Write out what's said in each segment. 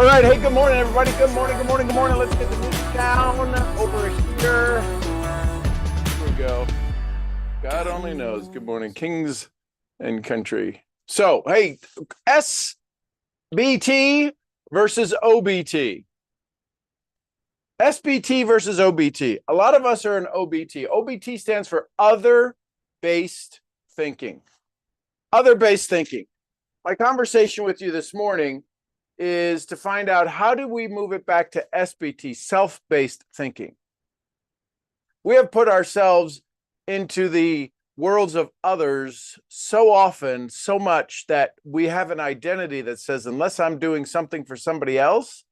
All right. Hey, good morning, everybody. Good morning, good morning, good morning. Let's get the music down over here. Here we go. God only knows. Good morning, kings and country. So, hey, SBT versus OBT. SBT versus OBT. A lot of us are in OBT. OBT stands for other-based thinking. Other-based thinking. My conversation with you this morning is to find out, how do we move it back to SBT, self-based thinking? We have put ourselves into the worlds of others so often, so much, that we have an identity that says, unless I'm doing something for somebody else,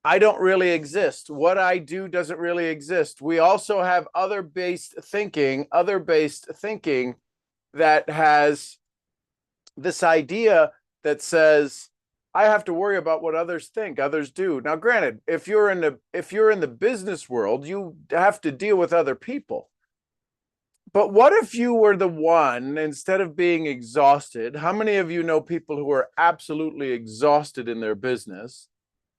I don't really exist. What I do doesn't really exist. We also have other-based thinking that has this idea that says, I have to worry about what others think, others do. Now, granted, if you're in the business world, you have to deal with other people. But what if you were the one, instead of being exhausted? How many of you know people who are absolutely exhausted in their business?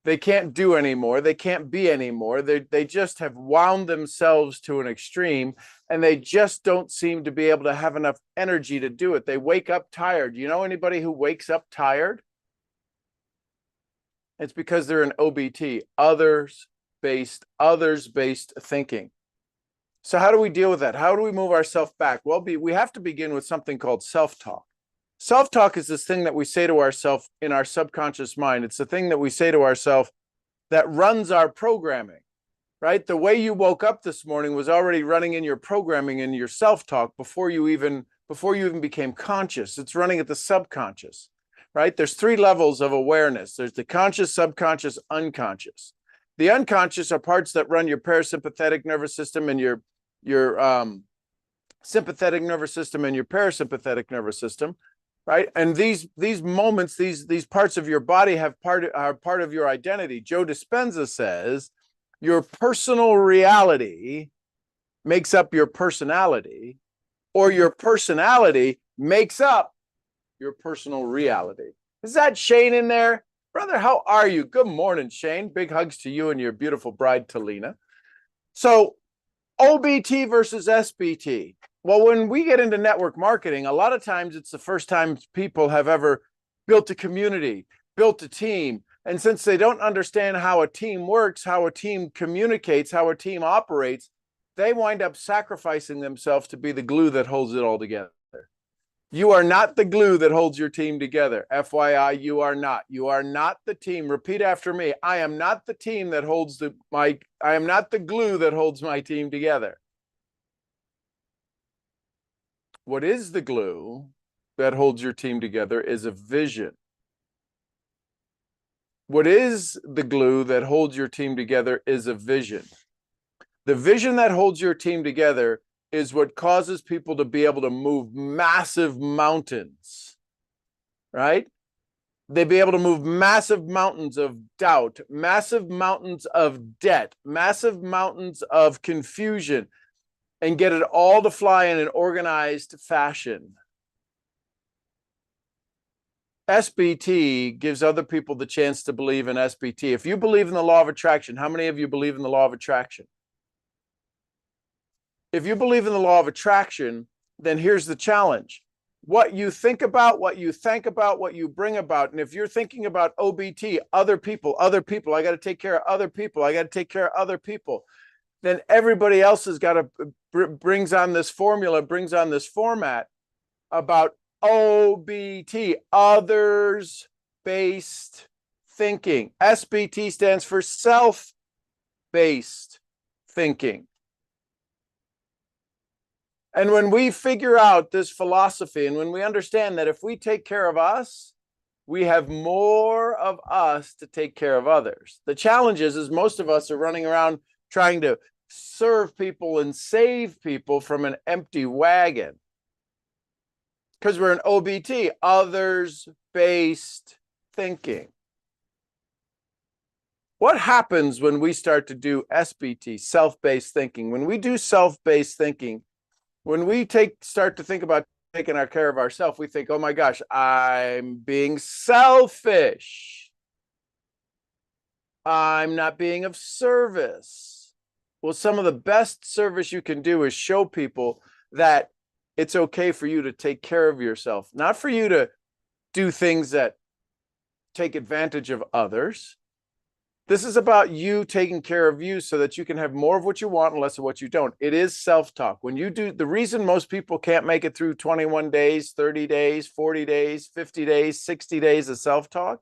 They can't do anymore. They can't be anymore. They just have wound themselves to an extreme, and they just don't seem to be able to have enough energy to do it. They wake up tired. You know anybody who wakes up tired? It's because they're in OBT, others-based thinking. So how do we deal with that? How do we move ourselves back? Well, we have to begin with something called self-talk. Self-talk is this thing that we say to ourselves in our subconscious mind. It's the thing that we say to ourselves that runs our programming, right? The way you woke up this morning was already running in your programming and your self-talk before you even became conscious. It's running at the subconscious. Right? There's 3 levels of awareness. There's the conscious, subconscious, unconscious. The unconscious are parts that run your parasympathetic nervous system and your sympathetic nervous system and your parasympathetic nervous system, right? And these moments, these parts of your body are part of your identity. Joe Dispenza says your personal reality makes up your personality, or your personality makes up your personal reality. Is that Shane in there? Brother, how are you? Good morning, Shane. Big hugs to you and your beautiful bride, Talina. So, OBT versus SBT. Well, when we get into network marketing, a lot of times it's the first time people have ever built a community, built a team. And since they don't understand how a team works, how a team communicates, how a team operates, they wind up sacrificing themselves to be the glue that holds it all together. You are not the glue that holds your team together. FYI, you are not. You are not the team. Repeat after me. I am not the team that holds I am not the glue that holds my team together. What is the glue that holds your team together is a vision. What is the glue that holds your team together is a vision. The vision that holds your team together is what causes people to be able to move massive mountains, right? They'd be able to move massive mountains of doubt, massive mountains of debt, massive mountains of confusion, and get it all to fly in an organized fashion. SBT gives other people the chance to believe in SBT. If you believe in the law of attraction, how many of you believe in the law of attraction? If you believe in the law of attraction, then here's the challenge. What you think about, what you think about, what you bring about. And if you're thinking about OBT, other people, I got to take care of other people, then everybody else has got to brings on this formula, brings on this format about OBT, others-based thinking. SBT stands for self-based thinking. And when we figure out this philosophy, and when we understand that if we take care of us, we have more of us to take care of others. The challenge is most of us are running around trying to serve people and save people from an empty wagon. Because we're in OBT, others-based thinking. What happens when we start to do SBT, self-based thinking? When we do self-based thinking, when we start to think about taking care of ourselves, we think, oh my gosh, I'm being selfish. I'm not being of service. Well, some of the best service you can do is show people that it's okay for you to take care of yourself, not for you to do things that take advantage of others. This is about you taking care of you so that you can have more of what you want and less of what you don't. It is self-talk. When you do, the reason most people can't make it through 21 days, 30 days, 40 days, 50 days, 60 days of self-talk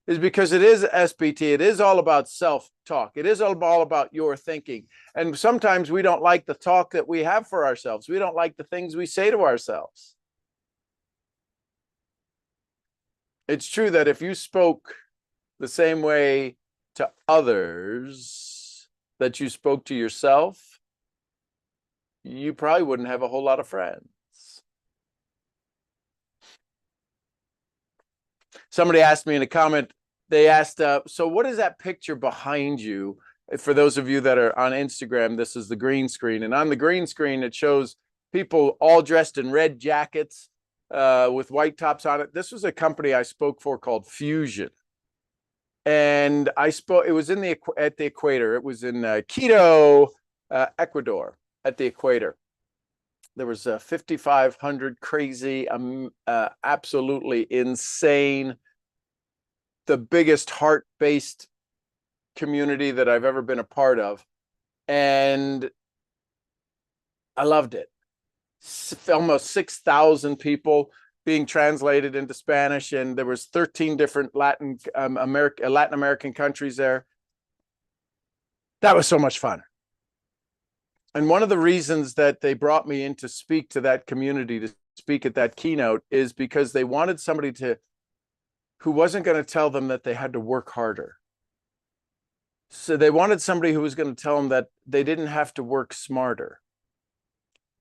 is because it is SBT. It is all about self-talk. It is all about your thinking. And sometimes we don't like the talk that we have for ourselves. We don't like the things we say to ourselves. It's true that if you spoke the same way to others that you spoke to yourself, you probably wouldn't have a whole lot of friends. Somebody asked me in a comment, they asked, so what is that picture behind you? For those of you that are on Instagram, this is the green screen. And on the green screen, it shows people all dressed in red jackets with white tops on it. This was a company I spoke for called Fusion. And I spoke, it was at the equator. It was in Quito, Ecuador, at the equator. There was 5,500 crazy, absolutely insane, the biggest heart-based community that I've ever been a part of. And I loved it. Almost 6,000 people being translated into Spanish, and there was 13 different Latin American countries there. That was so much fun. And one of the reasons that they brought me in to speak to that community, to speak at that keynote, is because they wanted somebody who wasn't going to tell them that they had to work harder. So they wanted somebody who was going to tell them that they didn't have to work smarter.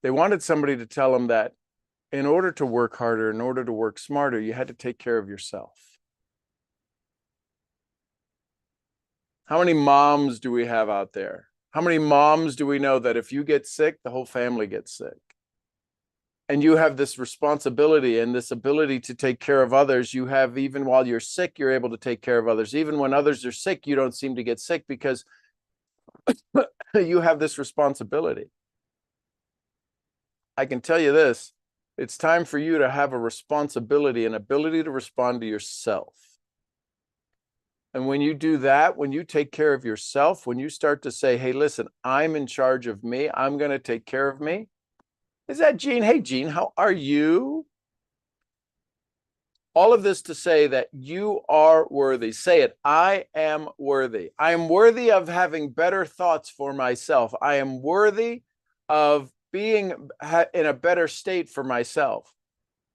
They wanted somebody to tell them that in order to work harder, in order to work smarter, you had to take care of yourself. How many moms do we have out there? How many moms do we know that if you get sick, the whole family gets sick? And you have this responsibility and this ability to take care of others. You have, even while you're sick, you're able to take care of others. Even when others are sick, you don't seem to get sick because you have this responsibility. I can tell you this, it's time for you to have a responsibility, an ability to respond to yourself. And when you do that, when you take care of yourself, when you start to say, hey, listen, I'm in charge of me, I'm going to take care of me. Is that Gene? Hey, Gene, how are you? All of this to say that you are worthy. Say it. I am worthy. I am worthy of having better thoughts for myself. I am worthy of being in a better state for myself.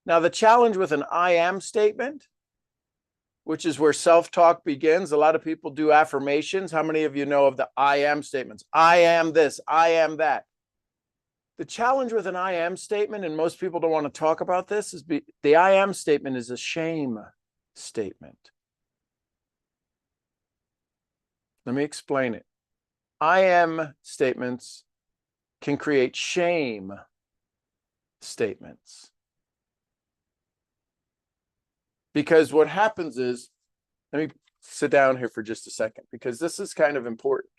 Now, the challenge with an I am statement, which is where self-talk begins. A lot of people do affirmations. How many of you know of the I am statements? I am this, I am that. The challenge with an I am statement, and most people don't want to talk about this, is the I am statement is a shame statement. Let me explain it. I am statements can create shame statements. Because what happens is, let me sit down here for just a second, because this is kind of important.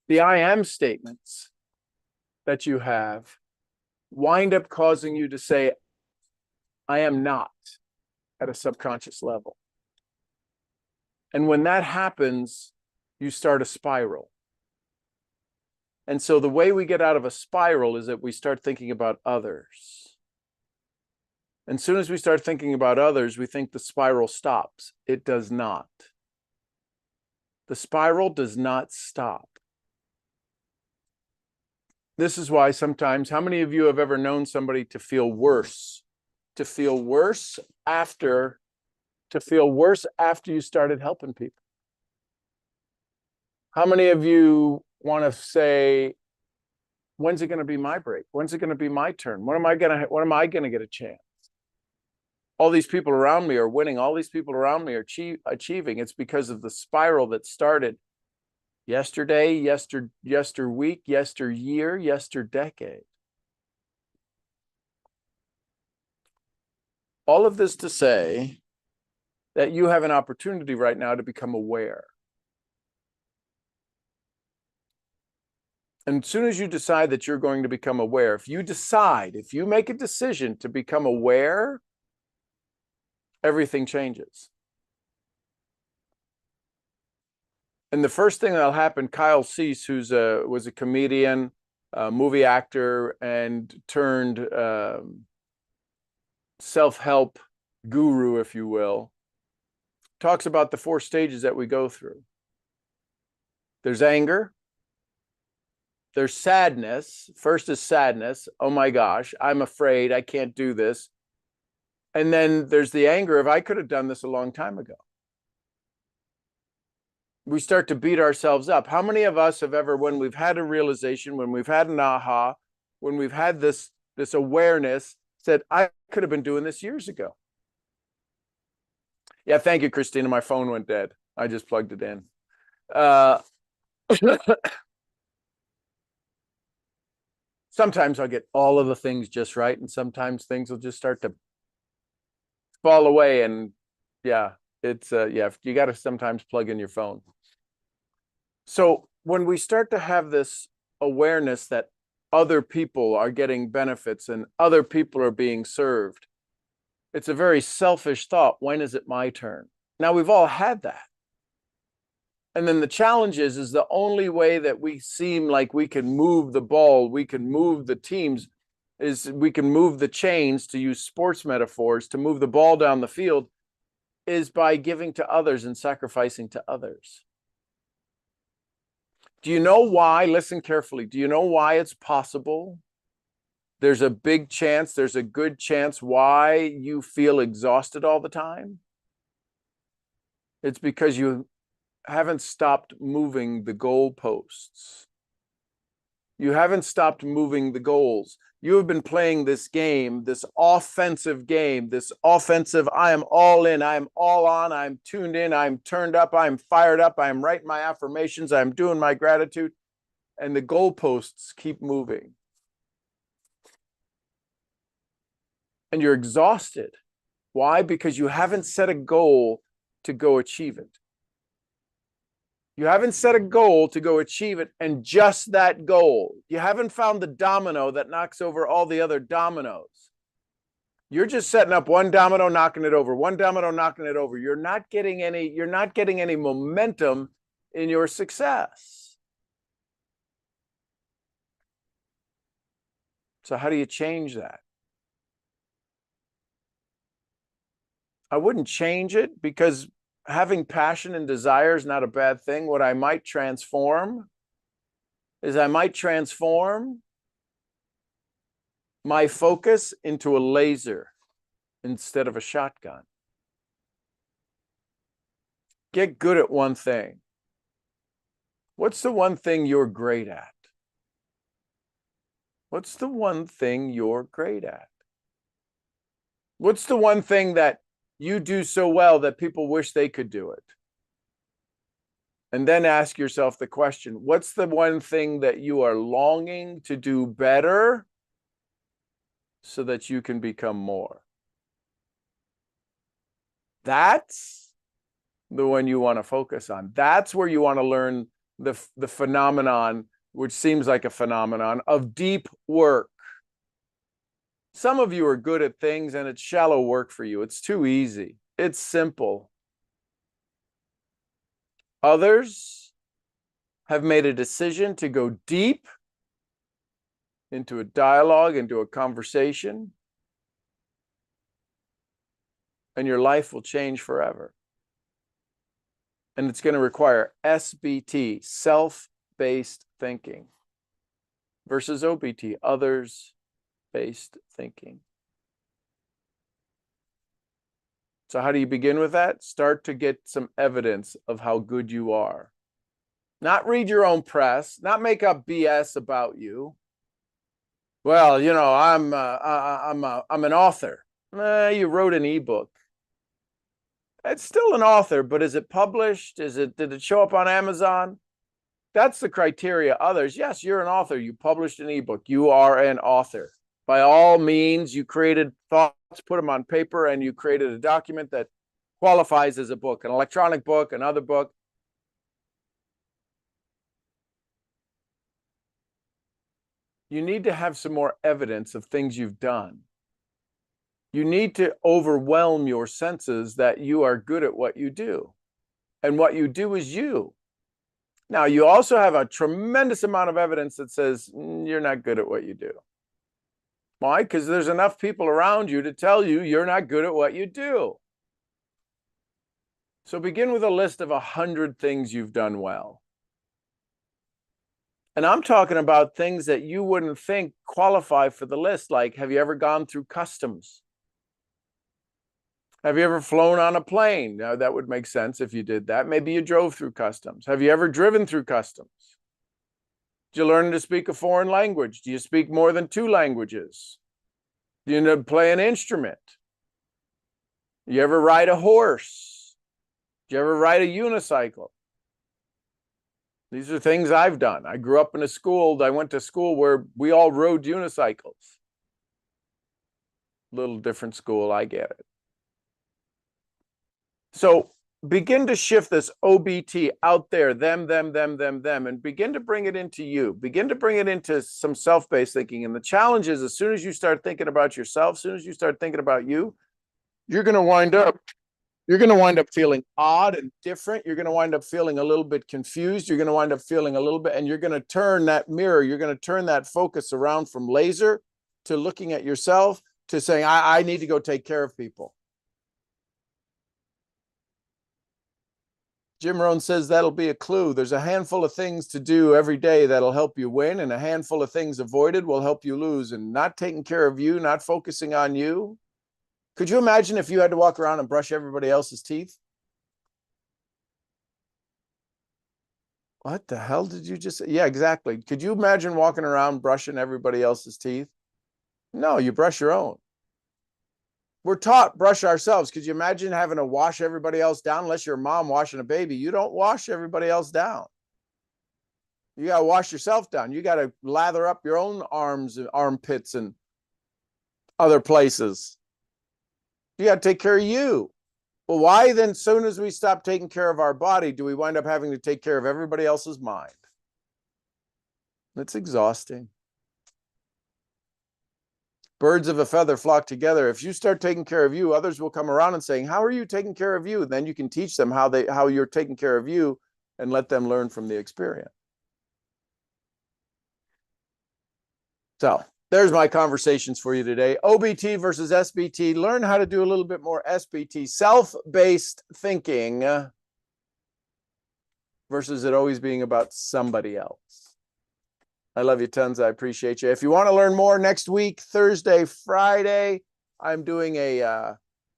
The I am statements that you have wind up causing you to say, I am not, at a subconscious level. And when that happens, you start a spiral. And so the way we get out of a spiral is that we start thinking about others. And as soon as we start thinking about others, we think the spiral stops. It does not. The spiral does not stop. This is why sometimes, how many of you have ever known somebody to feel worse? To feel worse after you started helping people? How many of you want to say, when's it going to be my break? When's it going to be my turn? When am I going to get a chance? All these people around me are winning. All these people around me are achieving. It's because of the spiral that started yesterday, yesterweek, yesteryear, yesterdecade. All of this to say that you have an opportunity right now to become aware. And as soon as you decide that you're going to become aware, if you make a decision to become aware, everything changes. And the first thing that'll happen, Kyle Cease, was a comedian, movie actor, and turned self-help guru, if you will, talks about the 4 stages that we go through. There's anger. There's sadness. First is sadness. Oh my gosh, I'm afraid, I can't do this. And then there's the anger of, I could have done this a long time ago. We start to beat ourselves up. How many of us have ever, when we've had a realization, when we've had an aha, when we've had this awareness, said, I could have been doing this years ago? Yeah, thank you, Christina. My phone went dead. I just plugged it in. Sometimes I'll get all of the things just right, and sometimes things will just start to fall away. And yeah, it's you got to sometimes plug in your phone. So when we start to have this awareness that other people are getting benefits and other people are being served, it's a very selfish thought. When is it my turn? Now, we've all had that. And then the challenge is the only way that we seem like we can move the ball, we can move the teams, is we can move the chains, to use sports metaphors, to move the ball down the field, is by giving to others and sacrificing to others. Do you know why? Listen carefully. Do you know why it's possible? There's a big chance, there's a good chance why you feel exhausted all the time. It's because you haven't stopped moving the goalposts. You haven't stopped moving the goals. You have been playing this game, this offensive game, this offensive, I am all in, I'm all on, I'm tuned in, I'm turned up, I'm fired up, I'm writing my affirmations, I'm doing my gratitude, and the goalposts keep moving. And you're exhausted. Why? Because you haven't set a goal to go achieve it. You haven't set a goal to go achieve it, and just that goal. You haven't found the domino that knocks over all the other dominoes. You're just setting up one domino, knocking it over, one domino, knocking it over. You're not getting any momentum in your success. So how do you change that? I wouldn't change it, because having passion and desire is not a bad thing. What I might transform is my focus into a laser instead of a shotgun. Get good at one thing. What's the one thing you're great at? What's the one thing you're great at? What's the one thing that you do so well that people wish they could do it? And then ask yourself the question, what's the one thing that you are longing to do better so that you can become more? That's the one you want to focus on. That's where you want to learn the phenomenon, which seems like a phenomenon, of deep work. Some of you are good at things and it's shallow work for you. It's too easy. It's simple. Others have made a decision to go deep into a dialogue, into a conversation, and your life will change forever. And it's going to require SBT, self-based thinking, versus OBT, others-based thinking. So how do you begin with that? Start to get some evidence of how good you are. Not read your own press, not make up BS about you. Well, you know, I'm an author. You wrote an ebook. It's still an author, but is it published? Did it show up on Amazon? That's the criteria. Others, yes, you're an author. You published an ebook. You are an author. By all means, you created thoughts, put them on paper, and you created a document that qualifies as a book, an electronic book, another book. You need to have some more evidence of things you've done. You need to overwhelm your senses that you are good at what you do. And what you do is you. Now, you also have a tremendous amount of evidence that says you're not good at what you do. Why? Because there's enough people around you to tell you you're not good at what you do. So begin with a list of 100 things you've done well. And I'm talking about things that you wouldn't think qualify for the list. Like, have you ever gone through customs? Have you ever flown on a plane? Now, that would make sense if you did that. Maybe you drove through customs. Have you ever driven through customs? Did you learn to speak a foreign language? Do you speak more than 2 languages? Do you know to play an instrument? You ever ride a horse? Do you ever ride a unicycle? These are things I've done. I grew up in a school. I went to school where we all rode unicycles. Little different school, I get it. So begin to shift this OBT out there, them, and begin to bring it into you. Begin to bring it into some self-based thinking. And the challenge is, as soon as you start thinking about yourself, as soon as you start thinking about you, you're going to wind up feeling odd and different. You're going to wind up feeling a little bit confused. You're going to wind up feeling a little bit, and you're going to turn that mirror. You're going to turn that focus around from laser to looking at yourself to saying, I need to go take care of people. Jim Rohn says that'll be a clue. There's a handful of things to do every day that'll help you win, and a handful of things avoided will help you lose. And not taking care of you, not focusing on you. Could you imagine if you had to walk around and brush everybody else's teeth? What the hell did you just say? Yeah, exactly. Could you imagine walking around brushing everybody else's teeth? No, you brush your own. We're taught brush ourselves. Could you imagine having to wash everybody else down? Unless you're a mom washing a baby, you don't wash everybody else down. You got to wash yourself down. You got to lather up your own arms and armpits and other places. You got to take care of you. Well, why then, as soon as we stop taking care of our body, do we wind up having to take care of everybody else's mind? It's exhausting. Birds of a feather flock together. If you start taking care of you, others will come around and saying, how are you taking care of you? Then you can teach them how you're taking care of you and let them learn from the experience. So there's my conversations for you today. OBT versus SBT. Learn how to do a little bit more SBT, self-based thinking, versus it always being about somebody else. I love you tons. I appreciate you. If you want to learn more, next week, Thursday, Friday, I'm doing a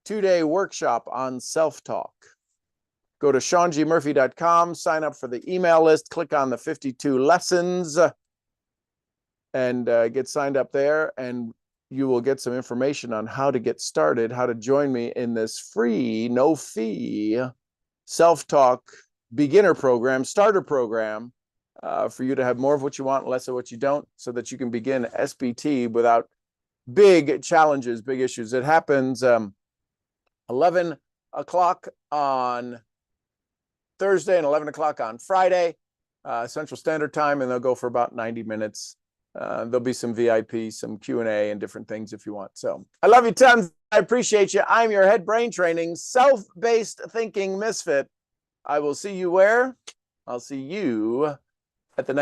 2-day workshop on self-talk. Go to SeanGMurphy.com, sign up for the email list, click on the 52 lessons, and get signed up there, and you will get some information on how to get started, how to join me in this free, no-fee self-talk beginner program, starter program, for you to have more of what you want, less of what you don't, so that you can begin SBT without big challenges, big issues. It happens 11 o'clock on Thursday and 11 o'clock on Friday, Central Standard Time, and they'll go for about 90 minutes. There'll be some VIP, some Q&A, and different things if you want. So I love you tons. I appreciate you. I'm your head brain training, self-based thinking misfit. I will see you where? I'll see you at the next